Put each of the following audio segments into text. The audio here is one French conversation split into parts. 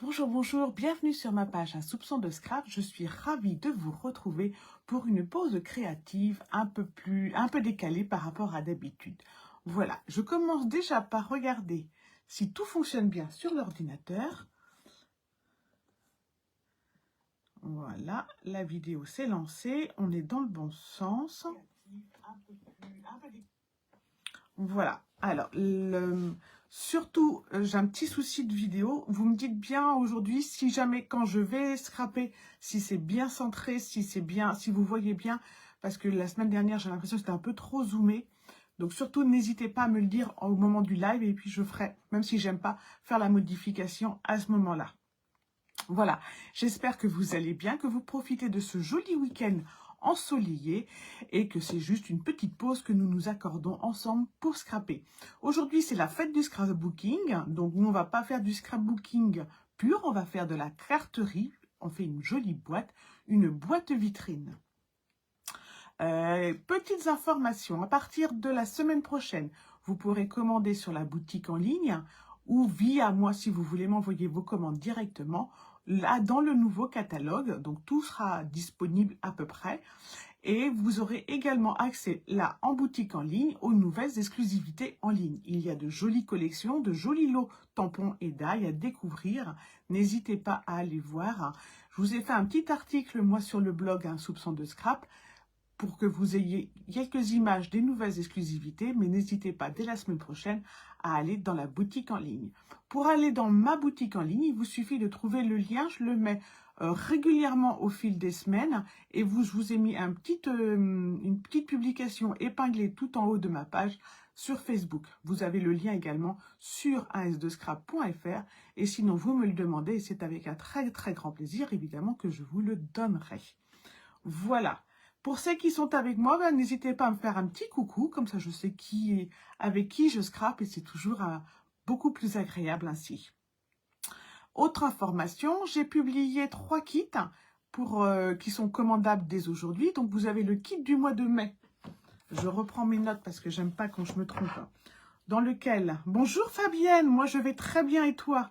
Bonjour, bonjour, bienvenue sur ma page Un soupçon de scrap. Je suis ravie de vous retrouver pour une pause créative un peu décalée par rapport à d'habitude. Voilà, je commence déjà par regarder si tout fonctionne bien sur l'ordinateur. Voilà, la vidéo s'est lancée, on est dans le bon sens. Voilà, alors, surtout, j'ai un petit souci de vidéo. Vous me dites bien aujourd'hui, si jamais, quand je vais scraper, si c'est bien centré, si c'est bien, si vous voyez bien, parce que la semaine dernière, j'ai l'impression que c'était un peu trop zoomé. Donc, surtout, n'hésitez pas à me le dire au moment du live, et puis je ferai, même si j'aime pas, faire la modification à ce moment-là. Voilà, j'espère que vous allez bien, que vous profitez de ce joli week-end ensoleillé et que c'est juste une petite pause que nous nous accordons ensemble pour scraper. Aujourd'hui, c'est la fête du scrapbooking, donc nous, on va pas faire du scrapbooking pur, on va faire de la carterie. On fait une jolie boîte, une boîte vitrine. Petites informations, à partir de la semaine prochaine, vous pourrez commander sur la boutique en ligne ou via moi si vous voulez m'envoyer vos commandes directement. Là, dans le nouveau catalogue, donc tout sera disponible à peu près. Et vous aurez également accès, là, en boutique en ligne, aux nouvelles exclusivités en ligne. Il y a de jolies collections, de jolis lots tampons et d'ail à découvrir. N'hésitez pas à aller voir. Je vous ai fait un petit article, moi, sur le blog Un soupçon de scrap, pour que vous ayez quelques images des nouvelles exclusivités, mais n'hésitez pas dès la semaine prochaine à aller dans la boutique en ligne. Pour aller dans ma boutique en ligne, il vous suffit de trouver le lien, je le mets régulièrement au fil des semaines et je vous ai mis une petite publication épinglée tout en haut de ma page sur Facebook. Vous avez le lien également sur as2scrap.fr et sinon vous me le demandez et c'est avec un très très grand plaisir évidemment que je vous le donnerai. Voilà. Pour ceux qui sont avec moi, n'hésitez pas à me faire un petit coucou, comme ça je sais avec qui je scrape et c'est toujours beaucoup plus agréable ainsi. Autre information, j'ai publié 3 kits qui sont commandables dès aujourd'hui. Donc vous avez le kit du mois de mai. Je reprends mes notes parce que j'aime pas quand je me trompe. Dans lequel, bonjour Fabienne, moi je vais très bien et toi?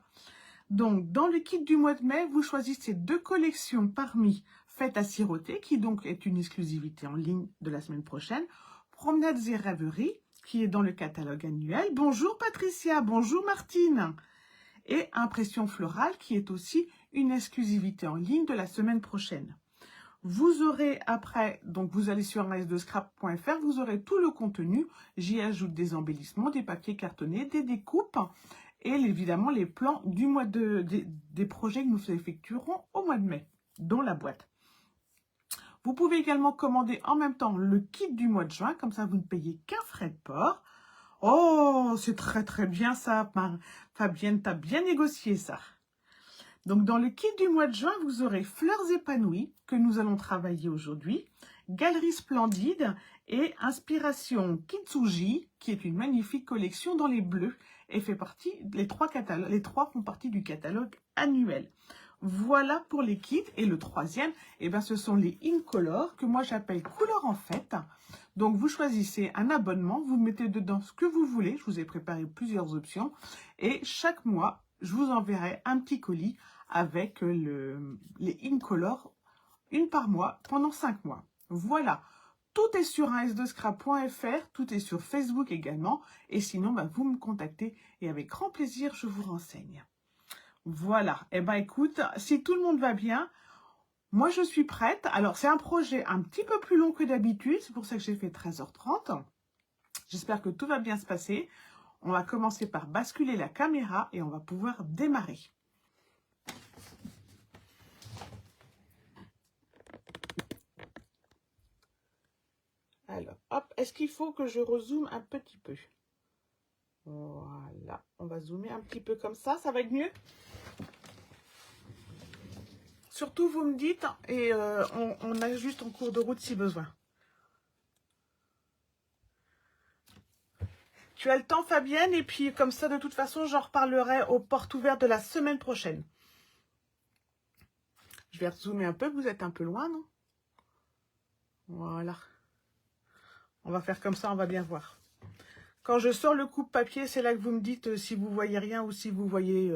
Donc, dans le kit du mois de mai, vous choisissez 2 collections parmi Fête à siroter, qui donc est une exclusivité en ligne de la semaine prochaine. Promenades et rêveries, qui est dans le catalogue annuel. Bonjour Patricia, bonjour Martine. Et Impression florale, qui est aussi une exclusivité en ligne de la semaine prochaine. Vous aurez après, donc vous allez sur as2scrap.fr, vous aurez tout le contenu. J'y ajoute des embellissements, des papiers cartonnés, des découpes et évidemment les plans des projets que nous effectuerons au mois de mai, dont la boîte. Vous pouvez également commander en même temps le kit du mois de juin, comme ça vous ne payez qu'un frais de port. Oh, c'est très très bien ça, Fabienne, t'as bien négocié ça. Donc, dans le kit du mois de juin, vous aurez Fleurs épanouies, que nous allons travailler aujourd'hui, Galerie splendide et Inspiration Kitsuji, qui est une magnifique collection dans les bleus et fait partie, les trois font partie du catalogue annuel. Voilà pour les kits. Et le troisième, ce sont les Incolor, que moi j'appelle couleur en fête. Donc, vous choisissez un abonnement, vous mettez dedans ce que vous voulez. Je vous ai préparé plusieurs options. Et chaque mois, je vous enverrai un petit colis avec les Incolor, une par mois, pendant 5 mois. Voilà, tout est sur as2scrap.fr, tout est sur Facebook également, et sinon, vous me contactez, et avec grand plaisir, je vous renseigne. Voilà, écoute, si tout le monde va bien, moi je suis prête. Alors, c'est un projet un petit peu plus long que d'habitude, c'est pour ça que j'ai fait 13h30. J'espère que tout va bien se passer. On va commencer par basculer la caméra, et on va pouvoir démarrer. Alors, hop, est-ce qu'il faut que je rezoome un petit peu? Voilà, on va zoomer un petit peu comme ça va être mieux? Surtout, vous me dites, et on ajuste en cours de route si besoin. Tu as le temps, Fabienne, et puis comme ça, de toute façon, j'en reparlerai aux portes ouvertes de la semaine prochaine. Je vais zoomer un peu, vous êtes un peu loin, non? Voilà. On va faire comme ça, on va bien voir. Quand je sors le coupe-papier, c'est là que vous me dites si vous voyez rien ou si vous voyez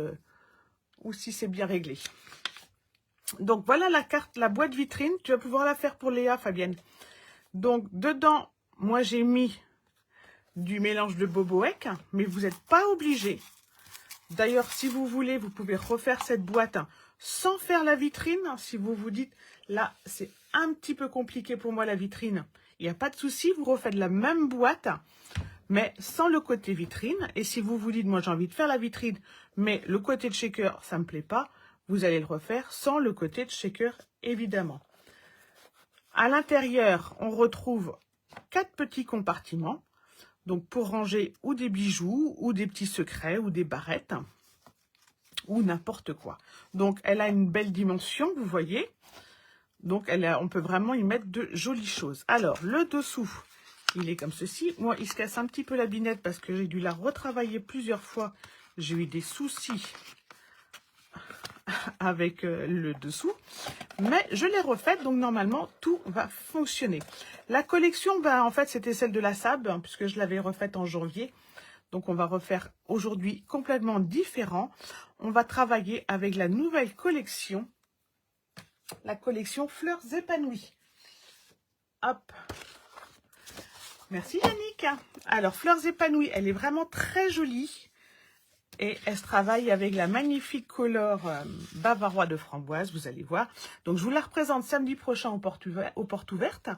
ou si c'est bien réglé. Donc, voilà la carte, la boîte vitrine. Tu vas pouvoir la faire pour Léa, Fabienne. Donc, dedans, moi, j'ai mis du mélange de boboek, mais vous n'êtes pas obligé. D'ailleurs, si vous voulez, vous pouvez refaire cette boîte sans faire la vitrine. Si vous vous dites, là, c'est un petit peu compliqué pour moi la vitrine, il n'y a pas de souci, vous refaites la même boîte, mais sans le côté vitrine. Et si vous vous dites, moi j'ai envie de faire la vitrine, mais le côté de shaker, ça ne me plaît pas, vous allez le refaire sans le côté de shaker, évidemment. À l'intérieur, on retrouve 4 petits compartiments. Donc, pour ranger ou des bijoux, ou des petits secrets, ou des barrettes, ou n'importe quoi. Donc, elle a une belle dimension, vous voyez. Donc, on peut vraiment y mettre de jolies choses. Alors, le dessous, il est comme ceci. Moi, il se casse un petit peu la binette parce que j'ai dû la retravailler plusieurs fois. J'ai eu des soucis avec le dessous. Mais je l'ai refaite, donc normalement, tout va fonctionner. La collection, ben, en fait, c'était celle de la SAB, hein, puisque je l'avais refaite en janvier. Donc, on va refaire aujourd'hui complètement différent. On va travailler avec la nouvelle collection, la collection Fleurs épanouies. Hop. Merci Yannick. Alors, Fleurs épanouies, elle est vraiment très jolie. Et elle se travaille avec la magnifique couleur bavarois de framboise, vous allez voir. Donc, je vous la représente samedi prochain aux portes ouvertes.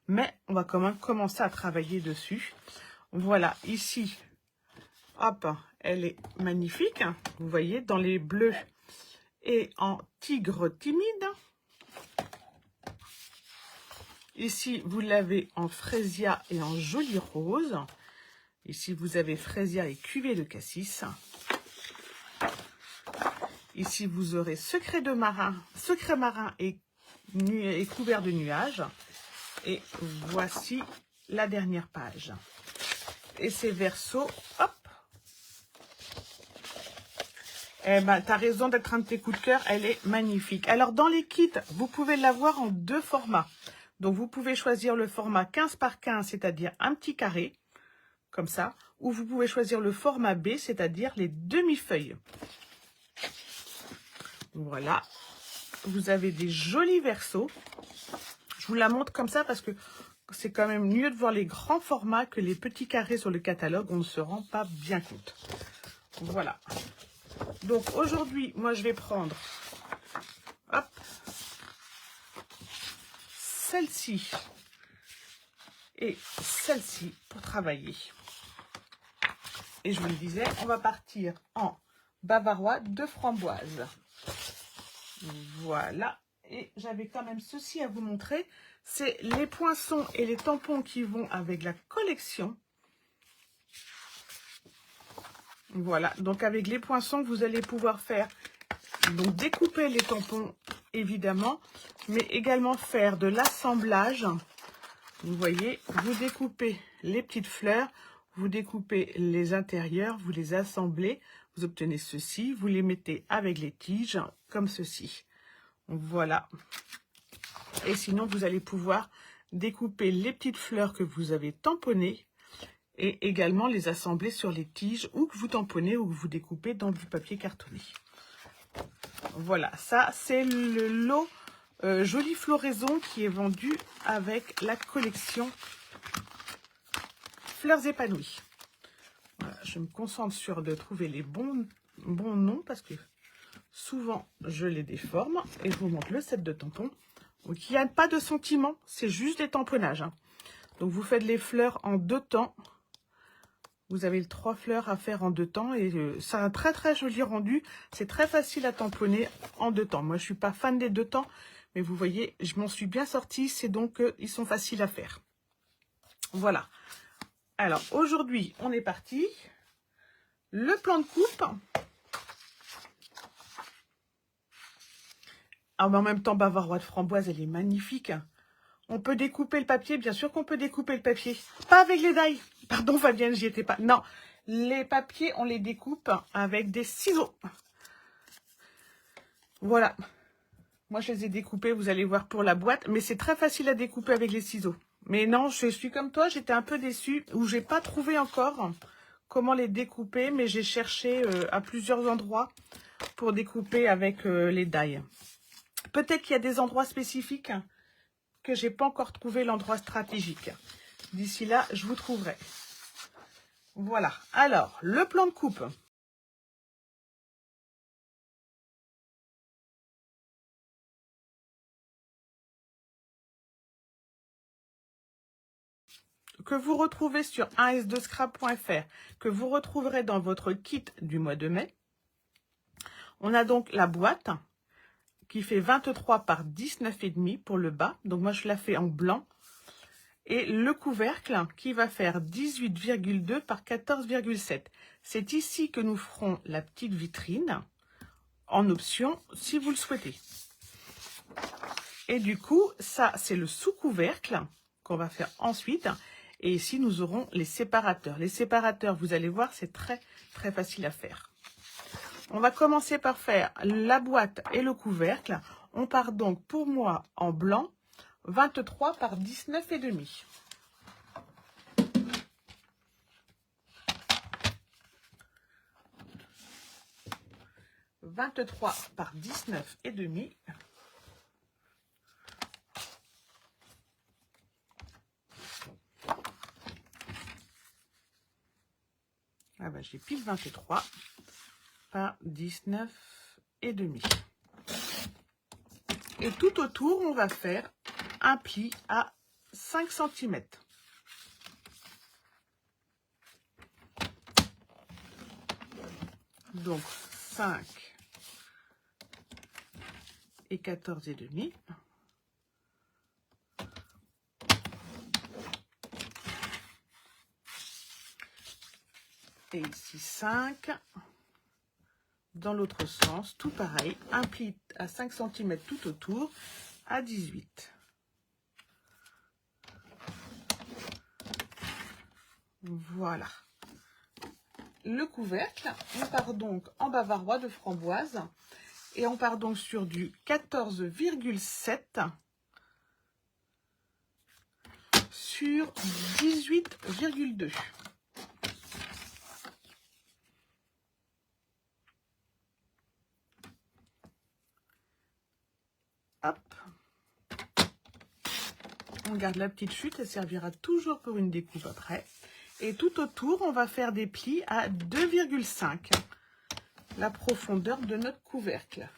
Mais on va quand même commencer à travailler dessus. Voilà, ici, hop, elle est magnifique. Vous voyez, dans les bleus et en tigre timide. Ici, vous l'avez en fraisia et en joli rose. Ici, vous avez fraisia et cuvée de cassis. Ici, vous aurez secret marin et couvert de nuages. Et voici la dernière page. Et ces versos, hop. Eh ben, tu as raison d'être un de tes coups de cœur, elle est magnifique. Alors, dans les kits, vous pouvez l'avoir en 2 formats. Donc, vous pouvez choisir le format 15 par 15, c'est-à-dire un petit carré, comme ça. Ou vous pouvez choisir le format B, c'est-à-dire les demi-feuilles. Voilà, vous avez des jolis versos. Je vous la montre comme ça parce que c'est quand même mieux de voir les grands formats que les petits carrés sur le catalogue. On ne se rend pas bien compte. Voilà. Donc aujourd'hui, moi je vais prendre celle-ci et celle-ci pour travailler. Et je vous le disais, on va partir en bavarois de framboise. Voilà, et j'avais quand même ceci à vous montrer, c'est les poinçons et les tampons qui vont avec la collection. Voilà, donc avec les poinçons, vous allez pouvoir faire, donc découper les tampons évidemment, mais également faire de l'assemblage. Vous voyez, vous découpez les petites fleurs, vous découpez les intérieurs, vous les assemblez, vous obtenez ceci, vous les mettez avec les tiges comme ceci. Voilà. Et sinon, vous allez pouvoir découper les petites fleurs que vous avez tamponnées et également les assembler sur les tiges ou que vous tamponnez ou que vous découpez dans du papier cartonné. Voilà, ça c'est le lot jolie floraison qui est vendu avec la collection Fleurs épanouies. Voilà, je me concentre sur de trouver les bons noms parce que souvent, je les déforme et je vous montre le set de tampons. Donc, il n'y a pas de sentiment, c'est juste des tamponnages. Hein. Donc, vous faites les fleurs en 2 temps. Vous avez 3 fleurs à faire en 2 temps et c'est un très très joli rendu. C'est très facile à tamponner en 2 temps. Moi, je ne suis pas fan des 2 temps, mais vous voyez, je m'en suis bien sortie. C'est donc ils sont faciles à faire. Voilà. Alors, aujourd'hui, on est parti. Le plan de coupe. Ah, mais en même temps, bavarois de framboise, elle est magnifique. On peut découper le papier, bien sûr qu'on peut découper le papier. Pas avec les die. Pardon Fabienne, j'y étais pas. Non, les papiers, on les découpe avec des ciseaux. Voilà. Moi, je les ai découpés, vous allez voir pour la boîte. Mais c'est très facile à découper avec les ciseaux. Mais non, je suis comme toi, j'étais un peu déçue. Ou j'ai pas trouvé encore comment les découper. Mais j'ai cherché à plusieurs endroits pour découper avec les die. Peut-être qu'il y a des endroits spécifiques que j'ai pas encore trouvé l'endroit stratégique. D'ici là, je vous trouverai. Voilà. Alors, le plan de coupe. Que vous retrouvez sur 1s2scrap.fr, que vous retrouverez dans votre kit du mois de mai. On a donc la boîte qui fait 23 par 19,5 pour le bas. Donc moi, je la fais en blanc. Et le couvercle qui va faire 18,2 par 14,7. C'est ici que nous ferons la petite vitrine en option si vous le souhaitez. Et du coup, ça, c'est le sous-couvercle qu'on va faire ensuite. Et ici, nous aurons les séparateurs. Les séparateurs, vous allez voir, c'est très, très facile à faire. On va commencer par faire la boîte et le couvercle. On part donc, pour moi, en blanc, 23 par 19,5. « 23 par 19,5. Ah ben, j'ai pile 23 par 19,5. Et tout autour, on va faire un pli à 5 cm. Donc 5 et 14,5. Et ici 5. Dans l'autre sens, tout pareil, un pli à 5 cm tout autour, à 18. Voilà. Le couvercle, on part donc en bavarois de framboise et on part donc sur du 14,7 sur 18,2. Hop. On garde la petite chute, elle servira toujours pour une découpe après. Et tout autour, on va faire des plis à 2,5, la profondeur de notre couvercle.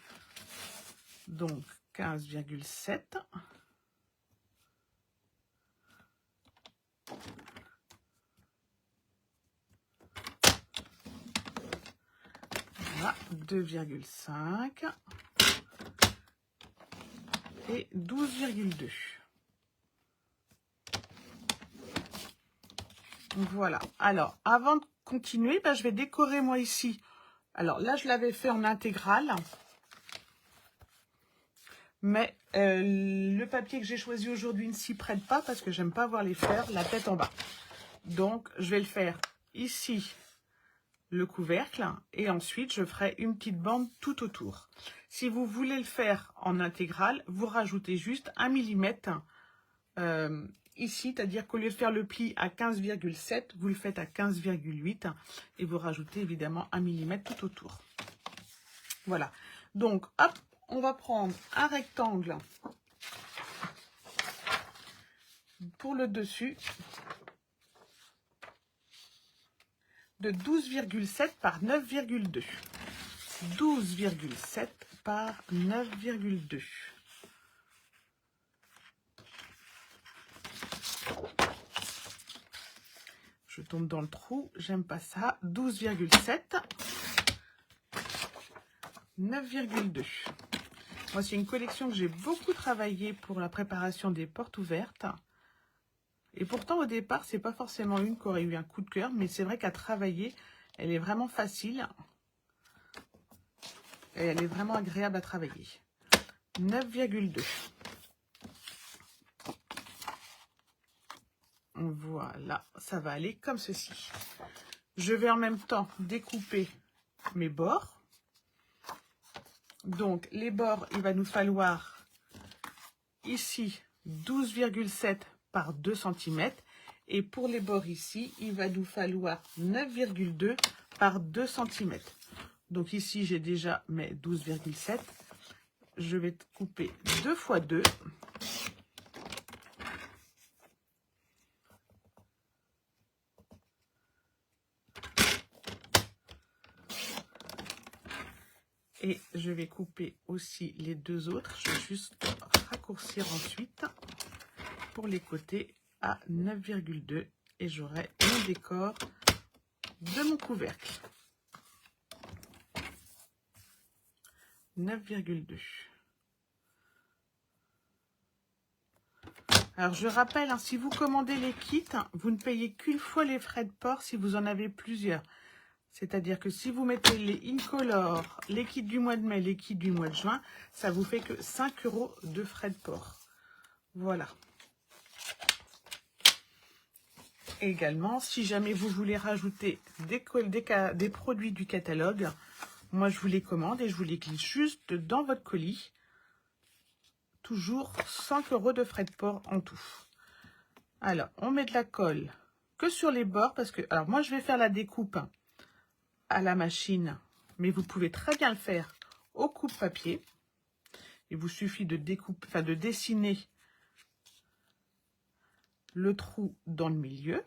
Donc 15,7. Voilà, 2,5 et 12,2. Voilà. Alors, avant de continuer, je vais décorer moi ici. Alors là, je l'avais fait en intégrale. Mais le papier que j'ai choisi aujourd'hui ne s'y prête pas parce que j'aime pas voir les fleurs, la tête en bas. Donc, je vais le faire ici, le couvercle. Et ensuite, je ferai une petite bande tout autour. Si vous voulez le faire en intégrale, vous rajoutez juste 1 mm ici, c'est-à-dire qu'au lieu de faire le pli à 15,7, vous le faites à 15,8 et vous rajoutez évidemment 1 mm tout autour. Voilà. Donc, hop, on va prendre un rectangle pour le dessus de 12,7 par 9,2. 12,7 par 9,2. Je tombe dans le trou, j'aime pas ça. 12,7. 9,2. Moi, c'est une collection que j'ai beaucoup travaillé pour la préparation des portes ouvertes. Et pourtant, au départ, c'est pas forcément une qui aurait eu un coup de cœur, mais c'est vrai qu'à travailler, elle est vraiment facile. Et elle est vraiment agréable à travailler. 9,2. Voilà, ça va aller comme ceci. Je vais en même temps découper mes bords. Donc, les bords, il va nous falloir ici 12,7 par 2 cm. Et pour les bords ici, il va nous falloir 9,2 par 2 cm. Donc ici, j'ai déjà mes 12,7. Je vais couper 2 fois 2. Et je vais couper aussi les deux autres. Je vais juste raccourcir ensuite pour les côtés à 9,2 et j'aurai mon décor de mon couvercle. 9,2. Alors je rappelle, si vous commandez les kits, vous ne payez qu'une fois les frais de port si vous en avez plusieurs. C'est-à-dire que si vous mettez les Incolor, les kits du mois de mai, les kits du mois de juin, ça vous fait que 5 € de frais de port. Voilà. Également, si jamais vous voulez rajouter des produits du catalogue, moi je vous les commande et je vous les glisse juste dans votre colis. Toujours 5 € de frais de port en tout. Alors, on met de la colle que sur les bords parce que, alors moi je vais faire la découpe à la machine, mais vous pouvez très bien le faire au coupe-papier. Il vous suffit de de dessiner le trou dans le milieu.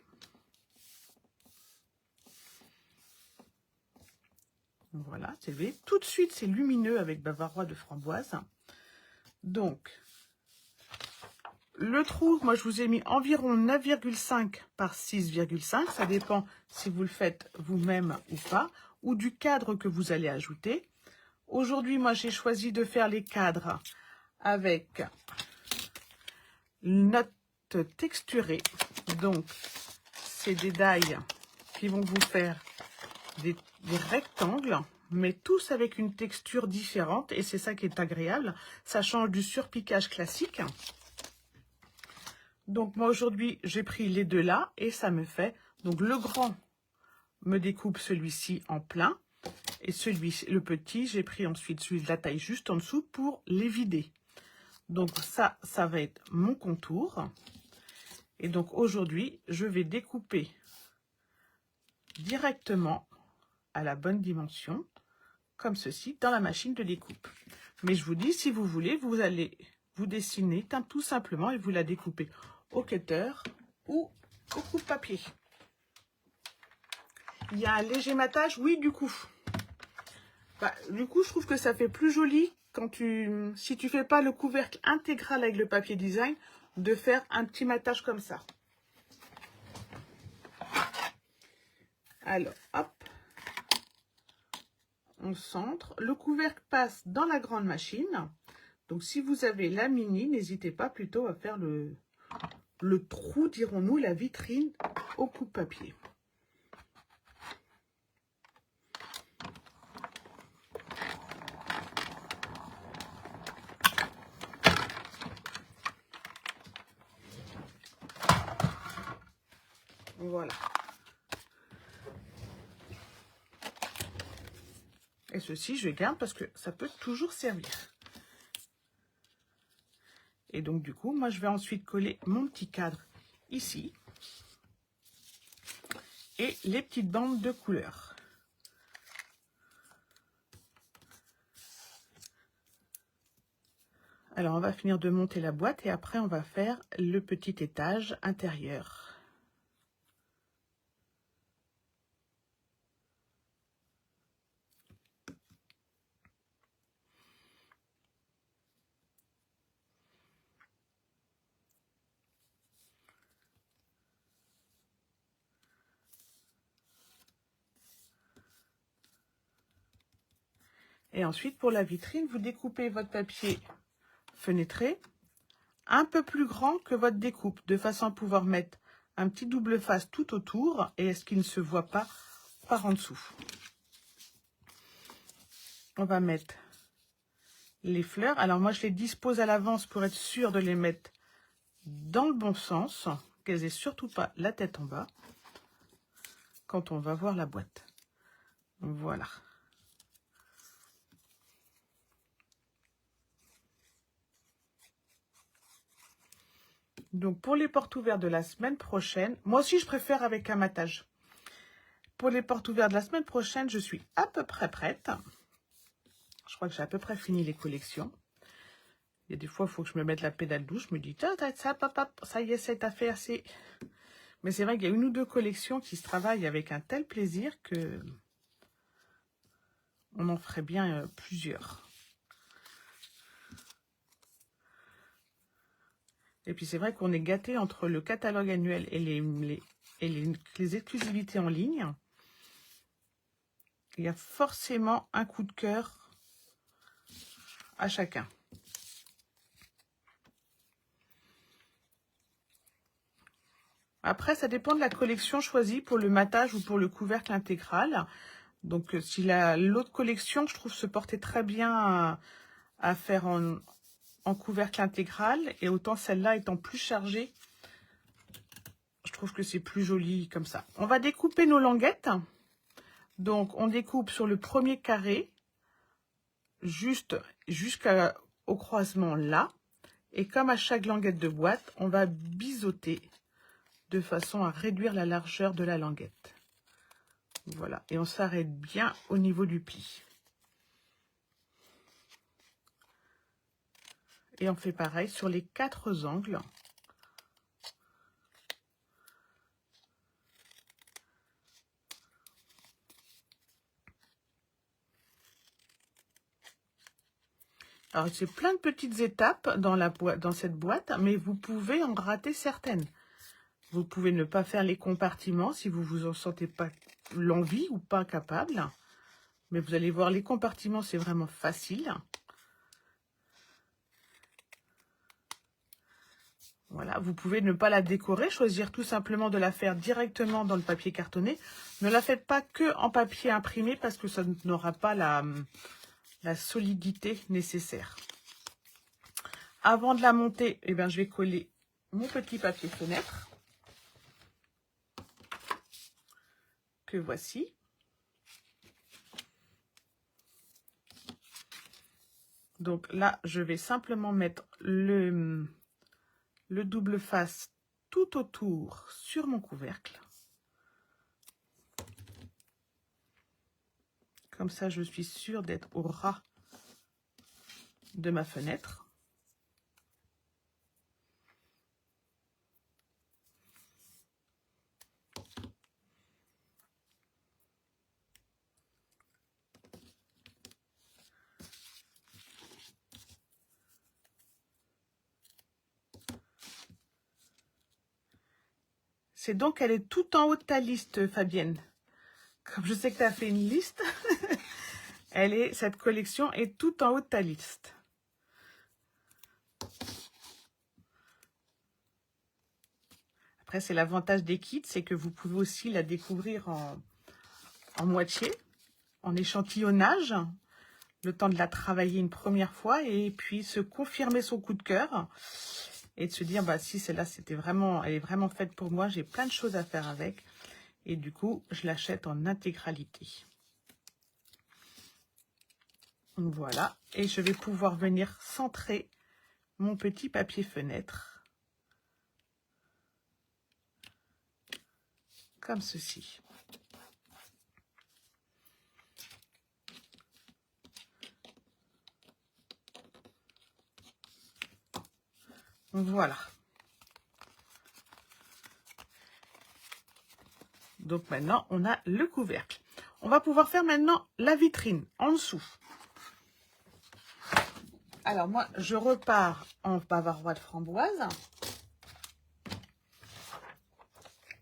Voilà, c'est vrai. Tout de suite, c'est lumineux avec bavarois de framboise. Donc, le trou, moi, je vous ai mis environ 9,5 par 6,5. Ça dépend si vous le faites vous-même ou pas, ou du cadre que vous allez ajouter. Aujourd'hui, moi, j'ai choisi de faire les cadres avec une note texturée. Donc, c'est des die qui vont vous faire des rectangles, mais tous avec une texture différente. Et c'est ça qui est agréable. Ça change du surpiquage classique. Donc, moi, aujourd'hui, j'ai pris les deux là et ça me fait... Donc, le grand me découpe celui-ci en plein. Et celui-ci, le petit, j'ai pris ensuite celui de la taille juste en dessous pour les vider. Donc, ça va être mon contour. Et donc, aujourd'hui, je vais découper directement à la bonne dimension, comme ceci, dans la machine de découpe. Mais je vous dis, si vous voulez, vous allez vous dessiner tout simplement et vous la découpez au cutter ou au coupe-papier. Il y a un léger matage, oui, du coup. Du coup, je trouve que ça fait plus joli quand si tu fais pas le couvercle intégral avec le papier design, de faire un petit matage comme ça. Alors, hop. On centre. Le couvercle passe dans la grande machine. Donc, si vous avez la mini, n'hésitez pas plutôt à faire le trou, dirons-nous, la vitrine au coupe-papier. Voilà. Et ceci, je garde parce que ça peut toujours servir. Et donc, du coup, moi, je vais ensuite coller mon petit cadre ici. Et les petites bandes de couleur. Alors, on va finir de monter la boîte et après, on va faire le petit étage intérieur. Et ensuite, pour la vitrine, vous découpez votre papier fenêtré un peu plus grand que votre découpe, de façon à pouvoir mettre un petit double face tout autour et est-ce qu'il ne se voit pas par en dessous. On va mettre les fleurs. Alors moi, je les dispose à l'avance pour être sûre de les mettre dans le bon sens, qu'elles aient surtout pas la tête en bas quand on va voir la boîte. Voilà. Donc, pour les portes ouvertes de la semaine prochaine, moi aussi, je préfère avec un matage. Pour les portes ouvertes de la semaine prochaine, je suis à peu près prête. Je crois que j'ai à peu près fini les collections. Il y a des fois, il faut que je me mette la pédale douce. Je me dis, ça y est, cette affaire, c'est... Mais c'est vrai qu'il y a une ou deux collections qui se travaillent avec un tel plaisir que on en ferait bien plusieurs. Et puis c'est vrai qu'on est gâté entre le catalogue annuel et les exclusivités en ligne. Il y a forcément un coup de cœur à chacun. Après, ça dépend de la collection choisie pour le matage ou pour le couvercle intégral. Donc, si l'autre collection, je trouve, se portait très bien à faire en couvercle intégral. Et autant celle-là étant plus chargée, je trouve que c'est plus joli comme ça. On va découper nos languettes. Donc, on découpe sur le premier carré, juste jusqu'au croisement là. Et comme à chaque languette de boîte, on va biseauter de façon à réduire la largeur de la languette. Voilà, et on s'arrête bien au niveau du pli. Et on fait pareil sur les 4 angles. Alors, c'est plein de petites étapes dans cette boîte, mais vous pouvez en rater certaines. Vous pouvez ne pas faire les compartiments si vous vous en sentez pas l'envie ou pas capable. Mais vous allez voir, les compartiments, c'est vraiment facile. Voilà, vous pouvez ne pas la décorer, choisir tout simplement de la faire directement dans le papier cartonné. Ne la faites pas que en papier imprimé parce que ça n'aura pas la solidité nécessaire. Avant de la monter, eh bien, je vais coller mon petit papier fenêtre que voici. Donc là, je vais simplement mettre le double face tout autour sur mon couvercle. Comme ça, je suis sûre d'être au ras de ma fenêtre. C'est donc, elle est tout en haut de ta liste, Fabienne. Comme je sais que tu as fait une liste, cette collection est tout en haut de ta liste. Après, c'est l'avantage des kits, c'est que vous pouvez aussi la découvrir en moitié, en échantillonnage, le temps de la travailler une première fois et puis se confirmer son coup de cœur et de se dire, bah si celle-là, elle est vraiment faite pour moi, j'ai plein de choses à faire avec. Et du coup, je l'achète en intégralité. Voilà. Et je vais pouvoir venir centrer mon petit papier fenêtre. Comme ceci. Voilà. Donc maintenant, on a le couvercle. On va pouvoir faire maintenant la vitrine en dessous. Alors moi, je repars en bavarois de framboise.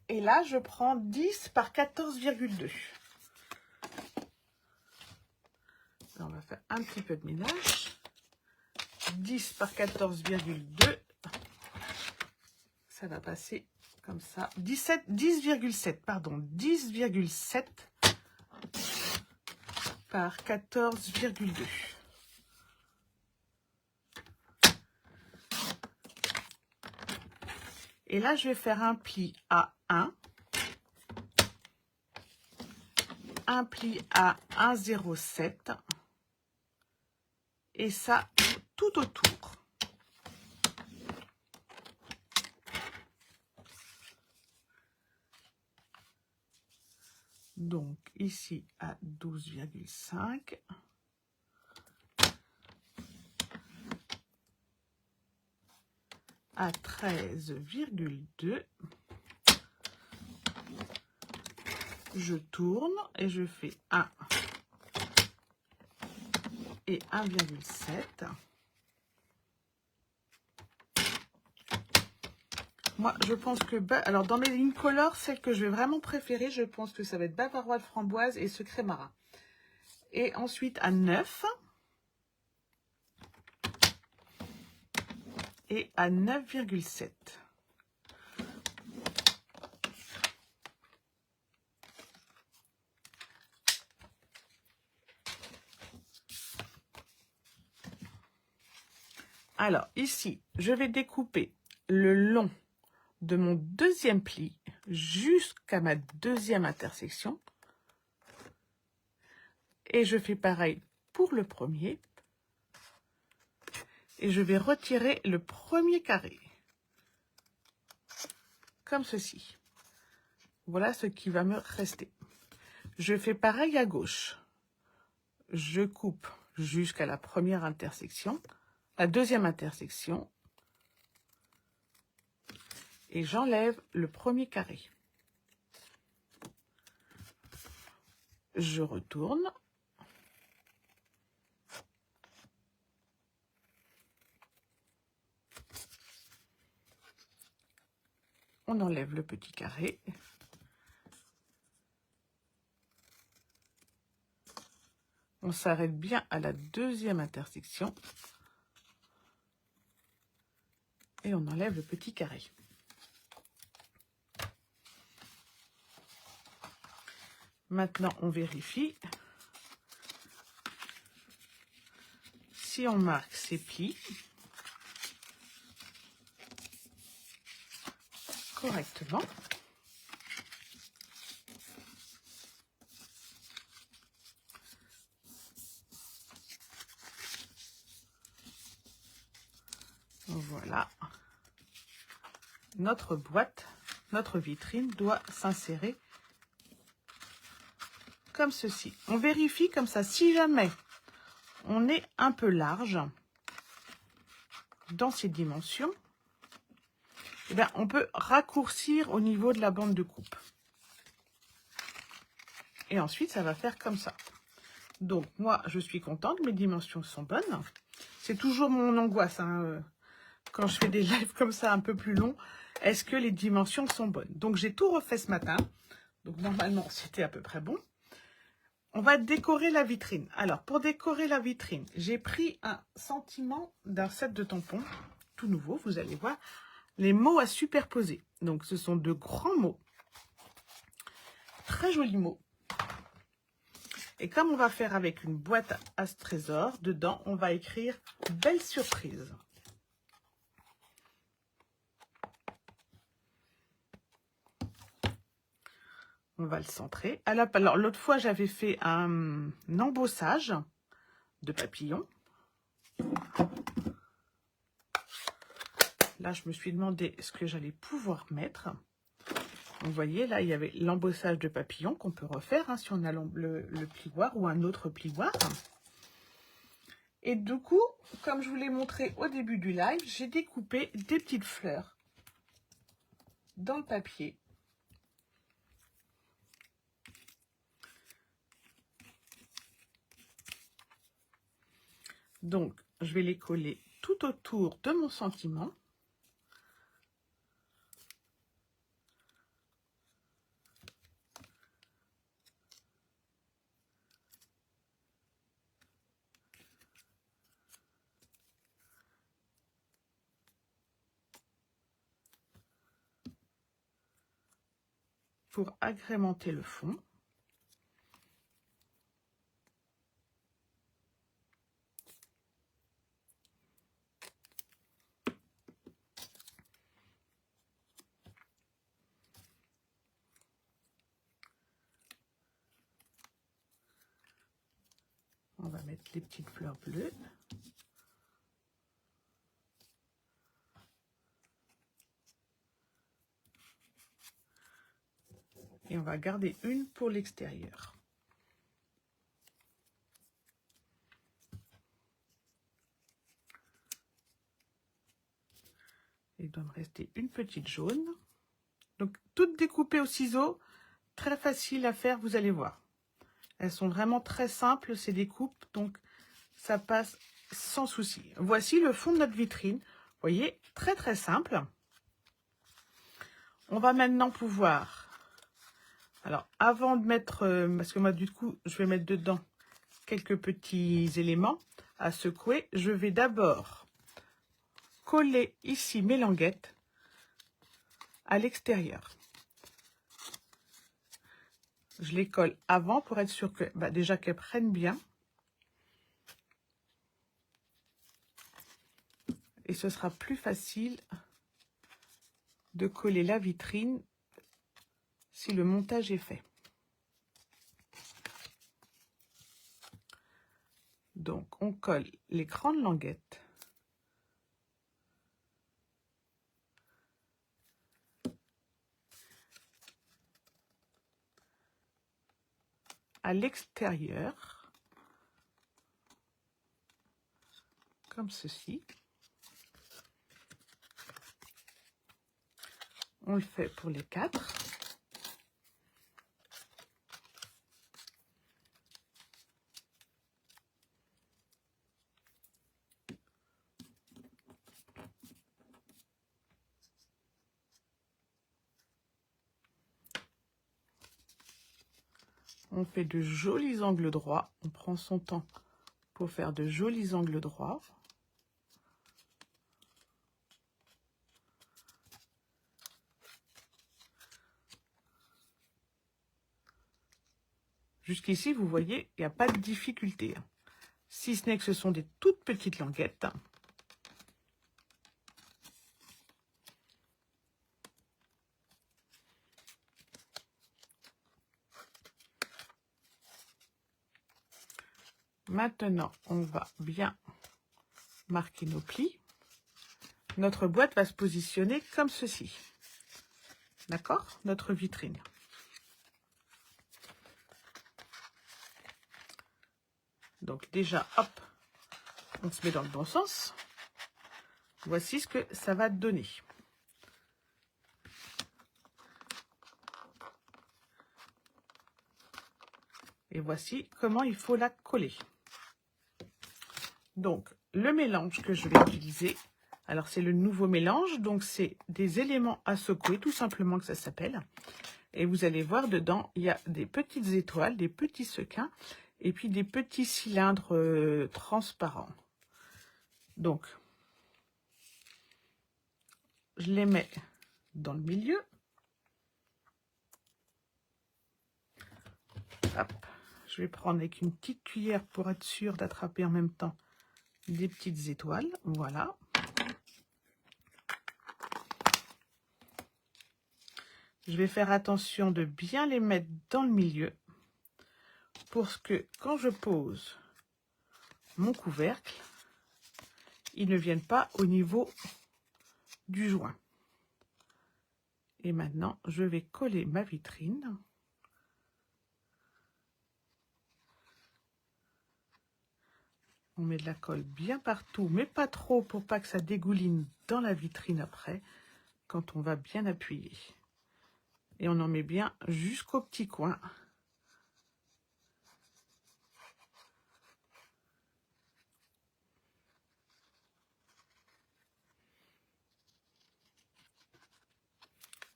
Et là, je prends 10 par 14,2. On va faire un petit peu de ménage. 10 par 14,2. Ça va passer comme ça. 10,7, pardon. 10,7 par 14,2. Et là, je vais faire un pli à 1. Un pli à 1,07. Et ça, tout autour. Donc ici à 12,5. À 13,2. Je tourne et je fais 1 et 1,7. Moi, je pense que... Alors, dans mes lignes color, celle que je vais vraiment préférer, je pense que ça va être Bavarois de framboise et secret marin. Et ensuite, à 9. Et à 9,7. Alors, ici, je vais découper le long de mon deuxième pli jusqu'à ma deuxième intersection. Et je fais pareil pour le premier. Et je vais retirer le premier carré. Comme ceci. Voilà ce qui va me rester. Je fais pareil à gauche. Je coupe jusqu'à la première intersection, la deuxième intersection. Et j'enlève le premier carré. Je retourne. On enlève le petit carré. On s'arrête bien à la deuxième intersection. Et on enlève le petit carré. Maintenant, on vérifie si on marque ses plis correctement. Voilà. Notre boîte, notre vitrine doit s'insérer comme ceci. On vérifie comme ça. Si jamais on est un peu large dans ces dimensions, eh bien, on peut raccourcir au niveau de la bande de coupe. Et ensuite, ça va faire comme ça. Donc, moi, je suis contente. Mes dimensions sont bonnes. C'est toujours mon angoisse, hein, quand je fais des lives comme ça un peu plus longs. Est-ce que les dimensions sont bonnes? Donc, j'ai tout refait ce matin. Donc, normalement, c'était à peu près bon. On va décorer la vitrine. Alors, pour décorer la vitrine, j'ai pris un sentiment d'un set de tampons, tout nouveau, vous allez voir, les mots à superposer. Donc, ce sont de grands mots, très jolis mots. Et comme on va faire avec une boîte à ce trésor, dedans, on va écrire « Belle surprise ». On va le centrer. Alors, l'autre fois, j'avais fait un embossage de papillons. Là, je me suis demandé ce que j'allais pouvoir mettre. Vous voyez, là, il y avait l'embossage de papillons qu'on peut refaire, hein, si on a le plioir ou un autre plioir. Et du coup, comme je vous l'ai montré au début du live, j'ai découpé des petites fleurs dans le papier. Donc, je vais les coller tout autour de mon sentiment. Pour agrémenter le fond. On va mettre les petites fleurs bleues. Et on va garder une pour l'extérieur. Il doit me rester une petite jaune. Donc, toutes découpées au ciseau, très facile à faire, vous allez voir. Elles sont vraiment très simples, ces découpes, donc ça passe sans souci. Voici le fond de notre vitrine. Vous voyez, très très simple. On va maintenant pouvoir... Alors, avant de mettre... parce que moi, du coup, je vais mettre dedans quelques petits éléments à secouer. Je vais d'abord coller ici mes languettes à l'extérieur. Je les colle avant pour être sûr que déjà qu'elles prennent bien. Et ce sera plus facile de coller la vitrine si le montage est fait. Donc on colle les grandes languettes à l'extérieur, comme ceci. On le fait pour les 4. On fait de jolis angles droits. On prend son temps pour faire de jolis angles droits. Jusqu'ici, vous voyez, il n'y a pas de difficulté. Si ce n'est que ce sont des toutes petites languettes. Maintenant, on va bien marquer nos plis. Notre boîte va se positionner comme ceci. D'accord? Notre vitrine. Donc déjà, hop, on se met dans le bon sens. Voici ce que ça va donner. Et voici comment il faut la coller. Donc, le mélange que je vais utiliser, alors c'est le nouveau mélange, donc c'est des éléments à secouer, tout simplement que ça s'appelle. Et vous allez voir dedans, il y a des petites étoiles, des petits sequins, et puis des petits cylindres transparents. Donc, je les mets dans le milieu. Hop. Je vais prendre avec une petite cuillère pour être sûr d'attraper en même temps des petites étoiles. Voilà. Je vais faire attention de bien les mettre dans le milieu pour que quand je pose mon couvercle, ils ne viennent pas au niveau du joint. Et maintenant, je vais coller ma vitrine. On met de la colle bien partout, mais pas trop pour pas que ça dégouline dans la vitrine après, quand on va bien appuyer. Et on en met bien jusqu'au petit coin.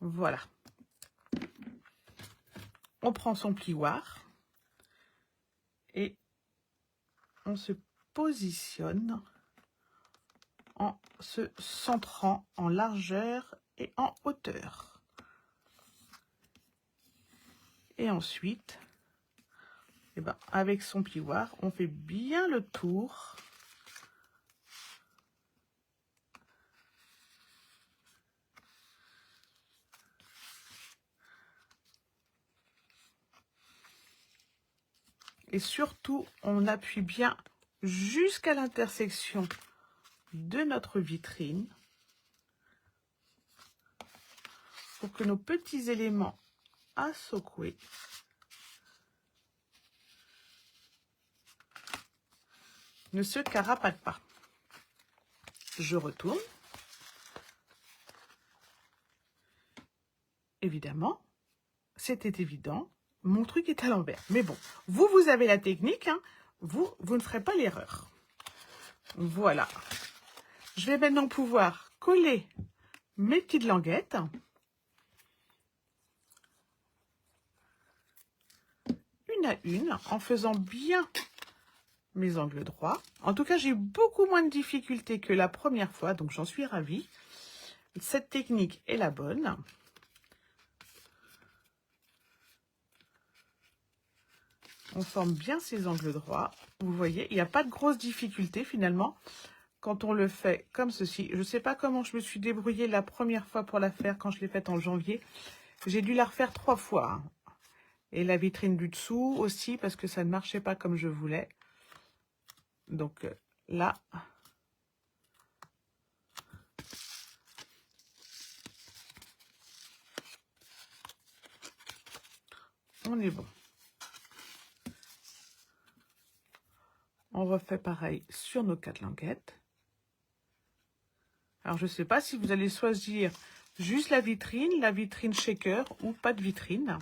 Voilà. On prend son plioir et on se positionne en se centrant en largeur et en hauteur. Et ensuite, avec son plioir, on fait bien le tour. Et surtout, on appuie bien jusqu'à l'intersection de notre vitrine pour que nos petits éléments à secouer. Ne se carapate pas. Je retourne. Évidemment, c'était évident. Mon truc est à l'envers. Mais bon, vous avez la technique. Hein. Vous ne ferez pas l'erreur. Voilà. Je vais maintenant pouvoir coller mes petites languettes. Une à une, en faisant bien mes angles droits. En tout cas, j'ai beaucoup moins de difficultés que la première fois, donc j'en suis ravie. Cette technique est la bonne. On forme bien ces angles droits. Vous voyez, il n'y a pas de grosse difficulté finalement quand on le fait comme ceci. Je ne sais pas comment je me suis débrouillée la première fois pour la faire quand je l'ai faite en janvier. J'ai dû la refaire 3 fois. Hein. Et la vitrine du dessous aussi parce que ça ne marchait pas comme je voulais. Donc là, on est bon. On refait pareil sur nos 4 languettes. Alors, je ne sais pas si vous allez choisir juste la vitrine shaker ou pas de vitrine.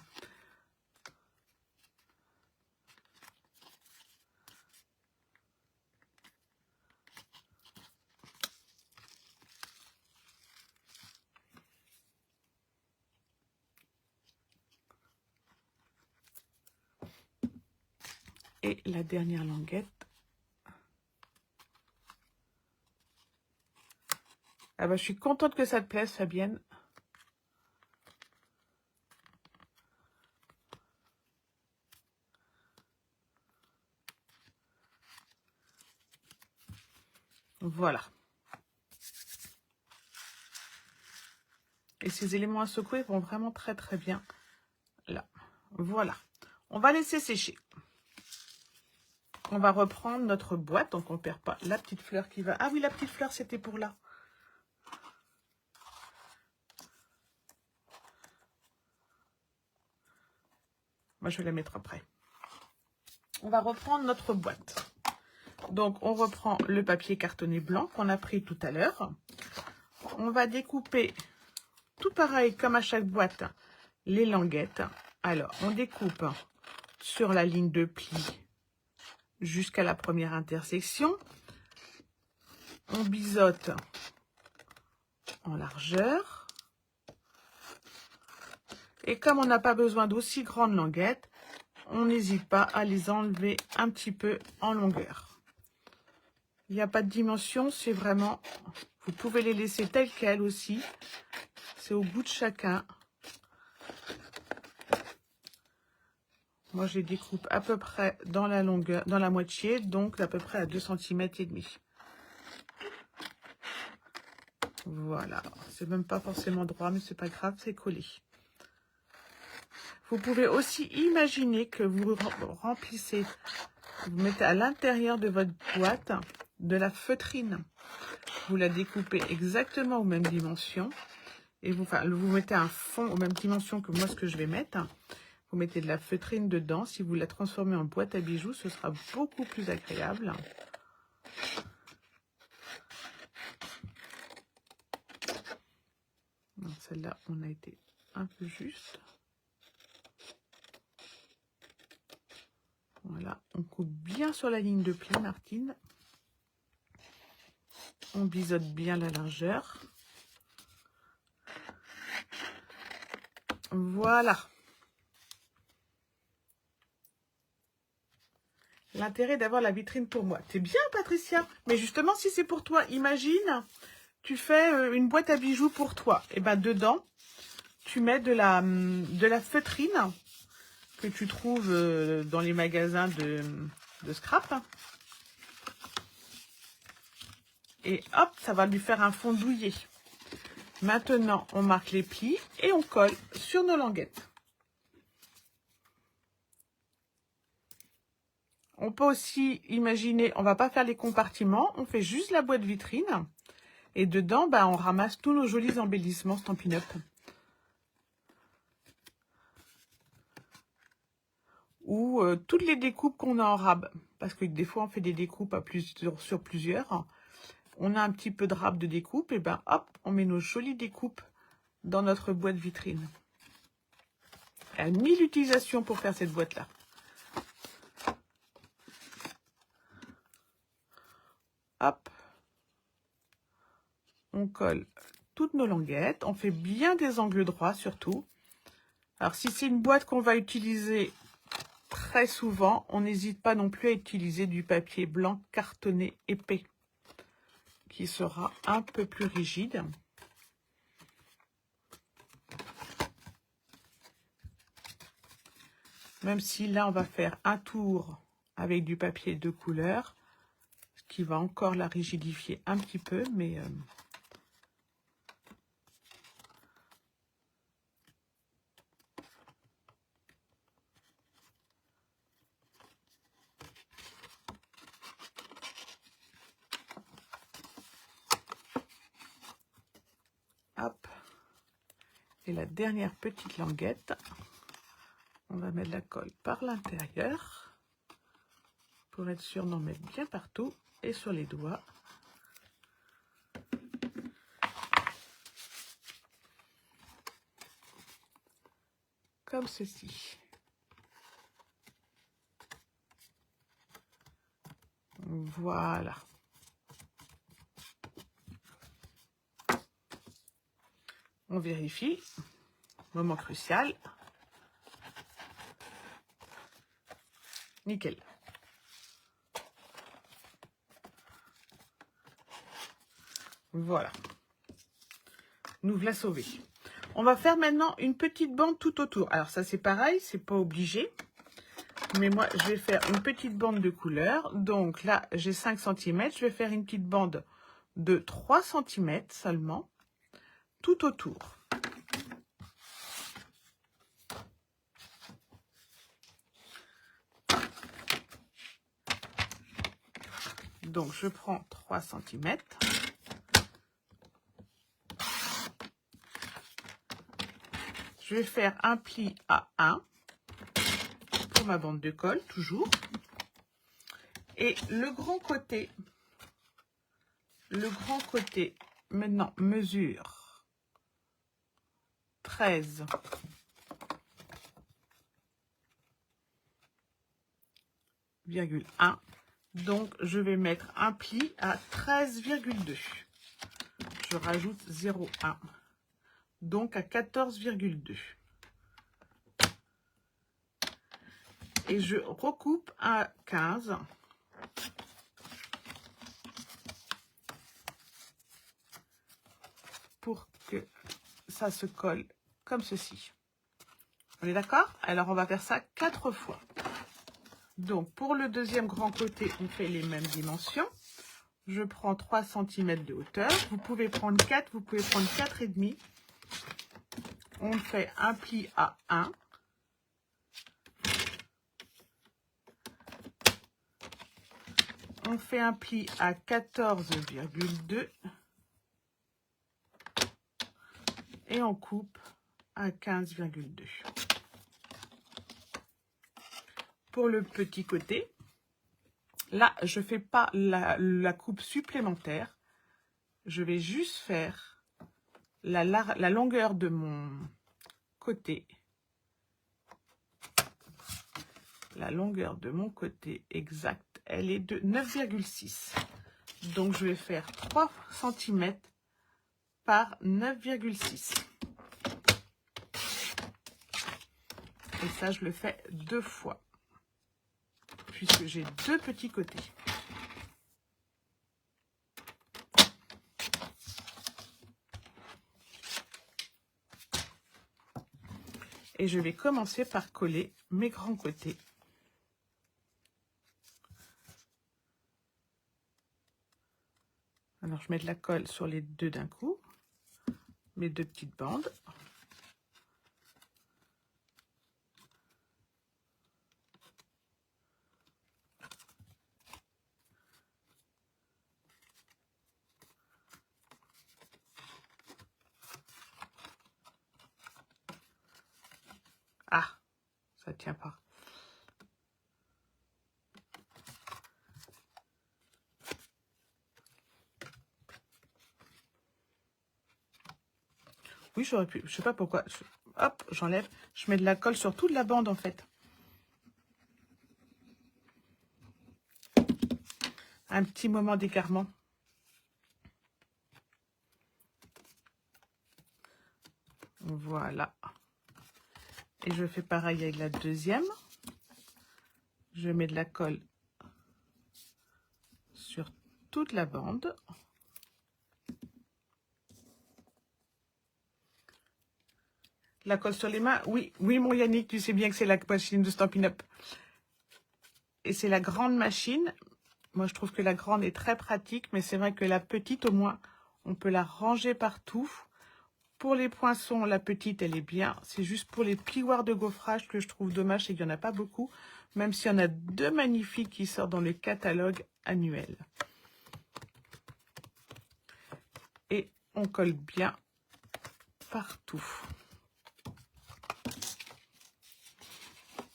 Et la dernière languette. Ah bah, je suis contente que ça te plaise, Fabienne. Voilà. Et ces éléments à secouer vont vraiment très très bien là. Voilà. On va laisser sécher. On va reprendre notre boîte, donc on ne perd pas la petite fleur qui va... Ah oui, la petite fleur, c'était pour là. Moi, je vais la mettre après. On va reprendre notre boîte. Donc, on reprend le papier cartonné blanc qu'on a pris tout à l'heure. On va découper, tout pareil comme à chaque boîte, les languettes. Alors, on découpe sur la ligne de pli jusqu'à la première intersection. On biseaute en largeur. Et comme on n'a pas besoin d'aussi grandes languettes, on n'hésite pas à les enlever un petit peu en longueur. Il n'y a pas de dimension, c'est vraiment... Vous pouvez les laisser telles quelles aussi. C'est au goût de chacun. Moi, je les découpe à peu près dans la longueur, dans la moitié, donc à peu près à 2,5 cm. Voilà. C'est même pas forcément droit, mais c'est pas grave, c'est collé. Vous pouvez aussi imaginer que vous remplissez, vous mettez à l'intérieur de votre boîte de la feutrine. Vous la découpez exactement aux mêmes dimensions. Et vous mettez un fond aux mêmes dimensions que moi, ce que je vais mettre. Vous mettez de la feutrine dedans. Si vous la transformez en boîte à bijoux, ce sera beaucoup plus agréable. Celle-là, on a été un peu juste. Voilà, on coupe bien sur la ligne de pli, Martine. On biseaute bien la largeur. Voilà. L'intérêt d'avoir la vitrine pour moi. C'est bien, Patricia. Mais justement, si c'est pour toi, imagine, tu fais une boîte à bijoux pour toi. Et bien, dedans, tu mets de la feutrine que tu trouves dans les magasins de scrap. Et hop, ça va lui faire un fond douillet. Maintenant, on marque les plis et on colle sur nos languettes. On peut aussi imaginer, on va pas faire les compartiments, on fait juste la boîte vitrine. Et dedans, bah, on ramasse tous nos jolis embellissements Stampin' Up. ou toutes les découpes qu'on a en rab. Parce que des fois, on fait des découpes sur plusieurs. On a un petit peu de rab de découpe, et ben hop, on met nos jolies découpes dans notre boîte vitrine. Il y a 1000 utilisations pour faire cette boîte-là. Hop. On colle toutes nos languettes. On fait bien des angles droits surtout. Alors si c'est une boîte qu'on va utiliser très souvent, on n'hésite pas non plus à utiliser du papier blanc cartonné épais, qui sera un peu plus rigide. Même si là, on va faire un tour avec du papier de couleur, ce qui va encore la rigidifier un petit peu, mais... hop. Et la dernière petite languette, on va mettre la colle par l'intérieur pour être sûr d'en mettre bien partout et sur les doigts. Comme ceci. Voilà. On vérifie. Moment crucial. Nickel. Voilà. Nous voilà sauvés. On va faire maintenant une petite bande tout autour. Alors ça c'est pareil, c'est pas obligé. Mais moi je vais faire une petite bande de couleur. Donc là j'ai 5 cm. Je vais faire une petite bande de 3 cm seulement. Tout autour. Donc je prends 3 cm. Je vais faire un pli à 1 pour ma bande de colle, toujours. Et le grand côté maintenant mesure 13,1. Donc je vais mettre un pli à 13,2. Je rajoute 0,1. Donc à 14,2. Et je recoupe à 15. Pour que ça se colle comme ceci. On est d'accord? Alors on va faire ça 4 fois. Donc pour le deuxième grand côté, on fait les mêmes dimensions. Je prends 3 cm de hauteur. Vous pouvez prendre 4, vous pouvez prendre 4,5. On fait un pli à 1. On fait un pli à 14,2. Et on coupe à 15,2. Pour le petit côté, là, je ne fais pas la coupe supplémentaire. Je vais juste faire la longueur de mon côté. La longueur de mon côté exacte, elle est de 9,6. Donc, je vais faire 3 cm par 9,6. Et ça, je le fais 2 fois. Puisque j'ai 2 petits côtés. Et je vais commencer par coller mes grands côtés. Alors, je mets de la colle sur les deux d'un coup. Mes 2 petites bandes. Ah, ça tient pas. Oui, j'aurais pu. Je sais pas pourquoi. Hop, j'enlève. Je mets de la colle sur toute la bande, en fait. Un petit moment d'écartement. Voilà. Et je fais pareil avec la deuxième. Je mets de la colle sur toute la bande. La colle sur les mains, oui, oui, mon Yannick, tu sais bien que c'est la machine de Stampin' Up. Et c'est la grande machine. Moi, je trouve que la grande est très pratique, mais c'est vrai que la petite, au moins, on peut la ranger partout. Pour les poinçons, la petite, elle est bien. C'est juste pour les plioirs de gaufrage que je trouve dommage, c'est qu'il n'y en a pas beaucoup, même s'il y en a deux magnifiques qui sortent dans le catalogue annuel. Et on colle bien partout.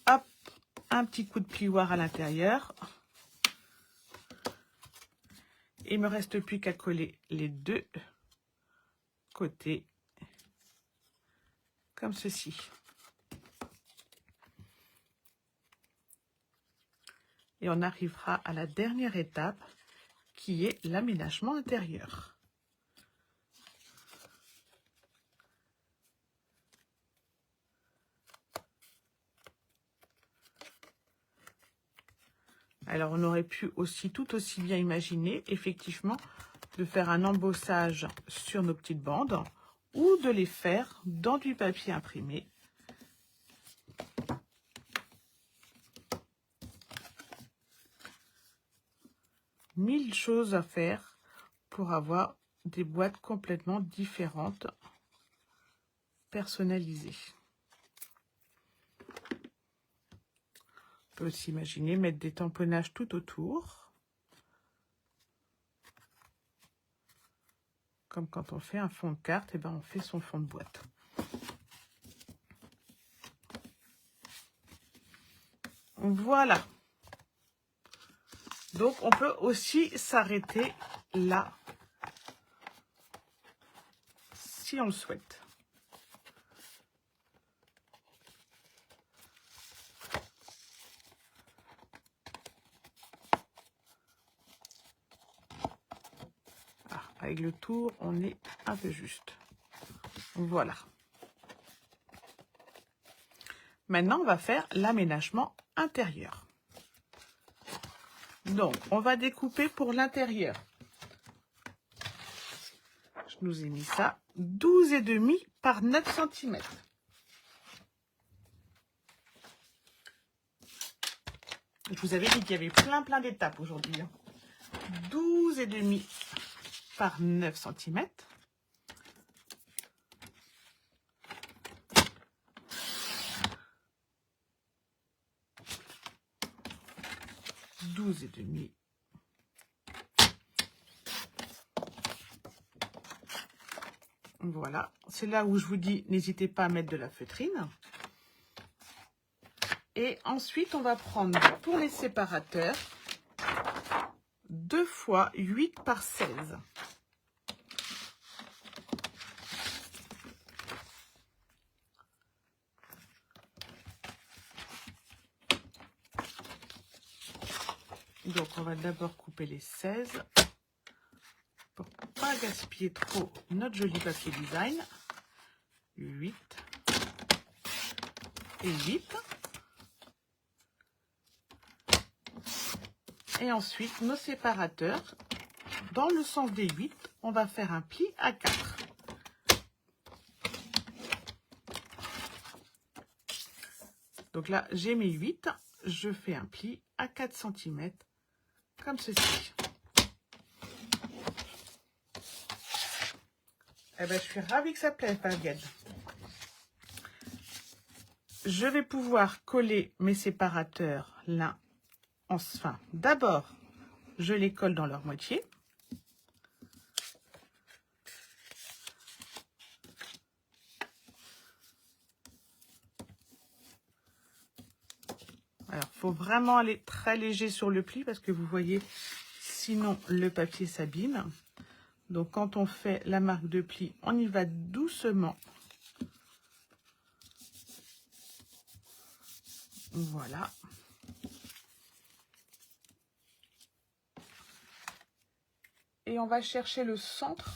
Hop, un petit coup de plioir à l'intérieur. Il me reste plus qu'à coller les deux côtés, comme ceci. Et on arrivera à la dernière étape, qui est l'aménagement intérieur. Alors, on aurait pu aussi tout aussi bien imaginer, effectivement, de faire un embossage sur nos petites bandes ou de les faire dans du papier imprimé. Mille choses à faire pour avoir des boîtes complètement différentes, personnalisées. On peut aussi imaginer mettre des tamponnages tout autour. Comme quand on fait un fond de carte, et ben on fait son fond de boîte. Voilà. Donc, on peut aussi s'arrêter là, si on le souhaite. Ah, avec le tour, on est un peu juste. Voilà. Maintenant, on va faire l'aménagement intérieur. Donc, on va découper pour l'intérieur. Je nous ai mis ça, 12,5 par 9 cm. Je vous avais dit qu'il y avait plein d'étapes aujourd'hui. 12,5 par 9 cm. Et demi. Voilà, c'est là où je vous dis, n'hésitez pas à mettre de la feutrine. Et ensuite, on va prendre pour les séparateurs 2 fois 8 par 16. Donc, on va d'abord couper les 16 pour pas gaspiller trop notre joli papier design. 8 et 8. Et ensuite, nos séparateurs, dans le sens des 8, on va faire un pli à 4. Donc là, j'ai mes 8, je fais un pli à 4 cm, comme ceci. Eh ben, je suis ravie que ça plaise, Fabienne. Je vais pouvoir coller mes séparateurs l'un enfin. D'abord, je les colle dans leur moitié. Alors, il faut vraiment aller très léger sur le pli parce que vous voyez, sinon le papier s'abîme. Donc, quand on fait la marque de pli, on y va doucement. Voilà. Et on va chercher le centre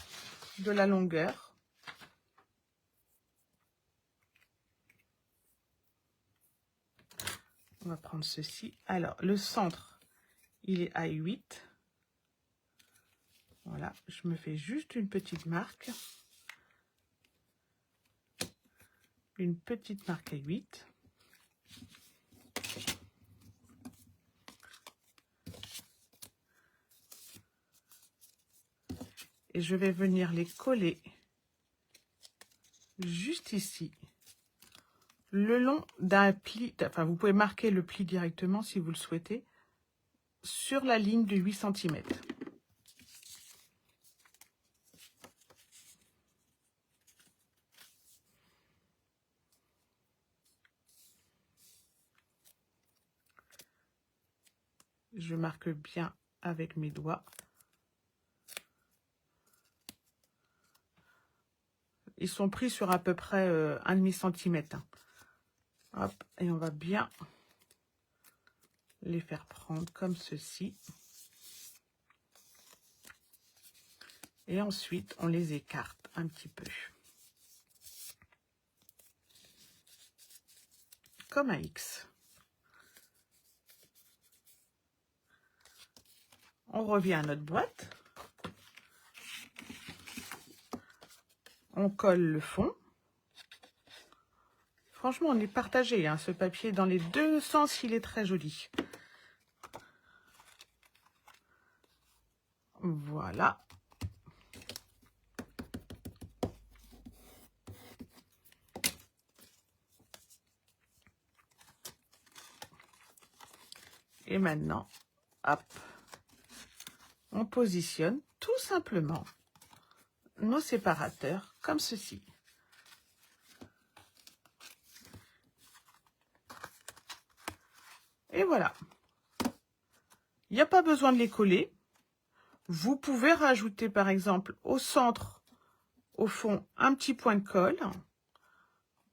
de la longueur. On va prendre ceci. Alors, le centre, il est à 8. Voilà, je me fais juste une petite marque. Une petite marque à 8. Et je vais venir les coller juste ici. Le long d'un pli, enfin vous pouvez marquer le pli directement si vous le souhaitez, sur la ligne de 8 cm. Je marque bien avec mes doigts. Ils sont pris sur à peu près 1,5 cm. Hop, et on va bien les faire prendre comme ceci. Et ensuite, on les écarte un petit peu. Comme un X. On revient à notre boîte. On colle le fond. Franchement, on est partagé, hein, ce papier. Dans les deux sens, il est très joli. Voilà. Et maintenant, hop, on positionne tout simplement nos séparateurs comme ceci. Et voilà. Il n'y a pas besoin de les coller. Vous pouvez rajouter par exemple au centre, au fond, un petit point de colle.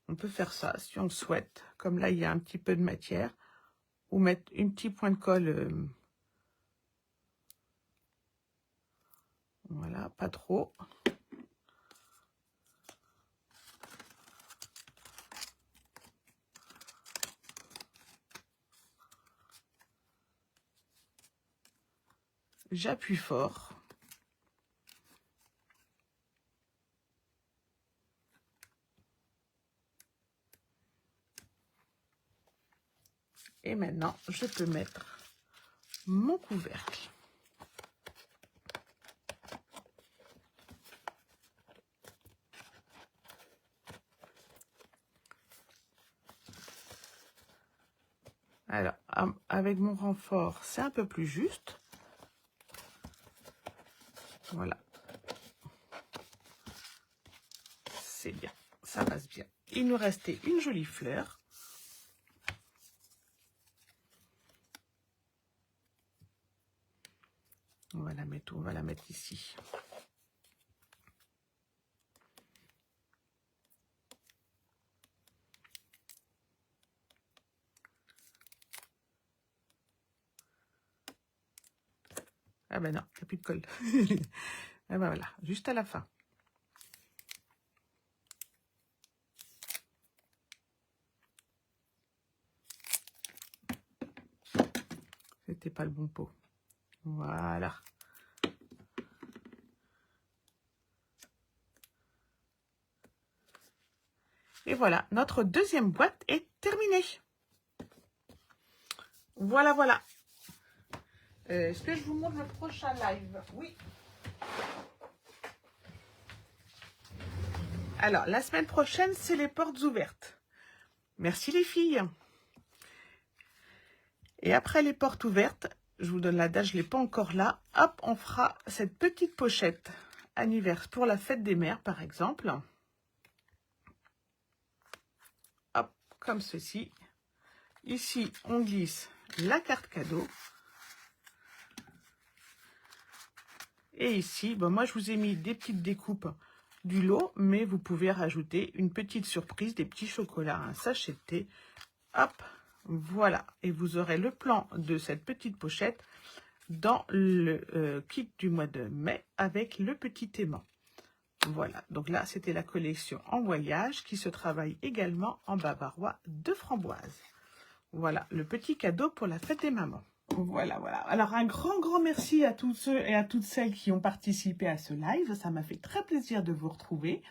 On peut faire ça si on le souhaite. Comme là, il y a un petit peu de matière. Ou mettre une petite point de colle. Voilà, pas trop. J'appuie fort. Et maintenant, je peux mettre mon couvercle. Alors, avec mon renfort, c'est un peu plus juste. Voilà. C'est bien, ça passe bien. Il nous restait une jolie fleur. On va la mettre ici. Ah ben non, il n'y a plus de colle. Et ben voilà, juste à la fin. C'était pas le bon pot. Voilà. Et voilà, notre deuxième boîte est terminée. Voilà, voilà. Est-ce que je vous montre le prochain live? Oui. Alors, la semaine prochaine, c'est les portes ouvertes. Merci les filles. Et après les portes ouvertes, je vous donne la date, je ne l'ai pas encore là. Hop, on fera cette petite pochette anniversaire pour la fête des mères, par exemple. Hop, comme ceci. Ici, on glisse la carte cadeau. Et ici, bon, moi, je vous ai mis des petites découpes du lot, mais vous pouvez rajouter une petite surprise, des petits chocolats, un sachet de thé. Hop, voilà. Et vous aurez le plan de cette petite pochette dans le kit du mois de mai avec le petit aimant. Voilà, donc là, c'était la collection en voyage qui se travaille également en bavarois de framboise. Voilà, le petit cadeau pour la fête des mamans. Voilà, voilà. Alors, un grand merci à tous ceux et à toutes celles qui ont participé à ce live. Ça m'a fait très plaisir de vous retrouver.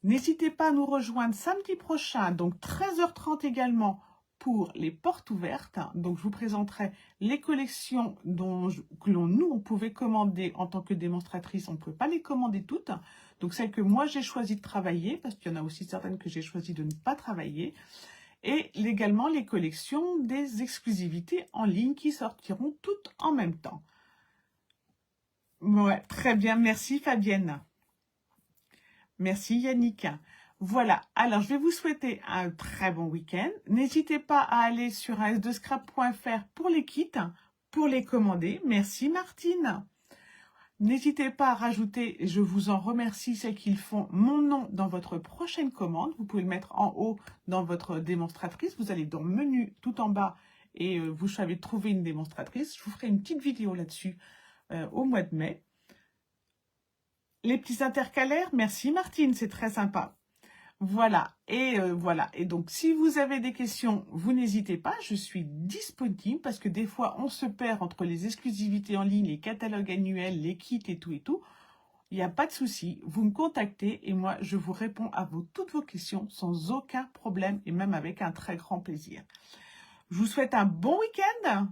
N'hésitez pas à nous rejoindre samedi prochain, donc 13h30 également, pour les portes ouvertes. Donc, je vous présenterai les collections que nous, on pouvait commander en tant que démonstratrice. On ne pouvait pas les commander toutes. Donc, celles que moi, j'ai choisi de travailler, parce qu'il y en a aussi certaines que j'ai choisi de ne pas travailler. Et également les collections des exclusivités en ligne qui sortiront toutes en même temps. Ouais, très bien. Merci Fabienne. Merci Yannick. Voilà, alors je vais vous souhaiter un très bon week-end. N'hésitez pas à aller sur as2scrap.fr pour les kits, pour les commander. Merci Martine. N'hésitez pas à rajouter, je vous en remercie, celles qui font mon nom dans votre prochaine commande. Vous pouvez le mettre en haut dans votre démonstratrice. Vous allez dans menu tout en bas et vous savez trouver une démonstratrice. Je vous ferai une petite vidéo là-dessus au mois de mai. Les petits intercalaires, merci Martine, c'est très sympa. Voilà, voilà. Et donc, si vous avez des questions, vous n'hésitez pas, je suis disponible parce que des fois, on se perd entre les exclusivités en ligne, les catalogues annuels, les kits et tout et tout. Il n'y a pas de souci, vous me contactez et moi, je vous réponds à toutes vos questions sans aucun problème et même avec un très grand plaisir. Je vous souhaite un bon week-end,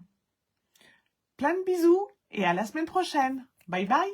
plein de bisous et à la semaine prochaine. Bye bye.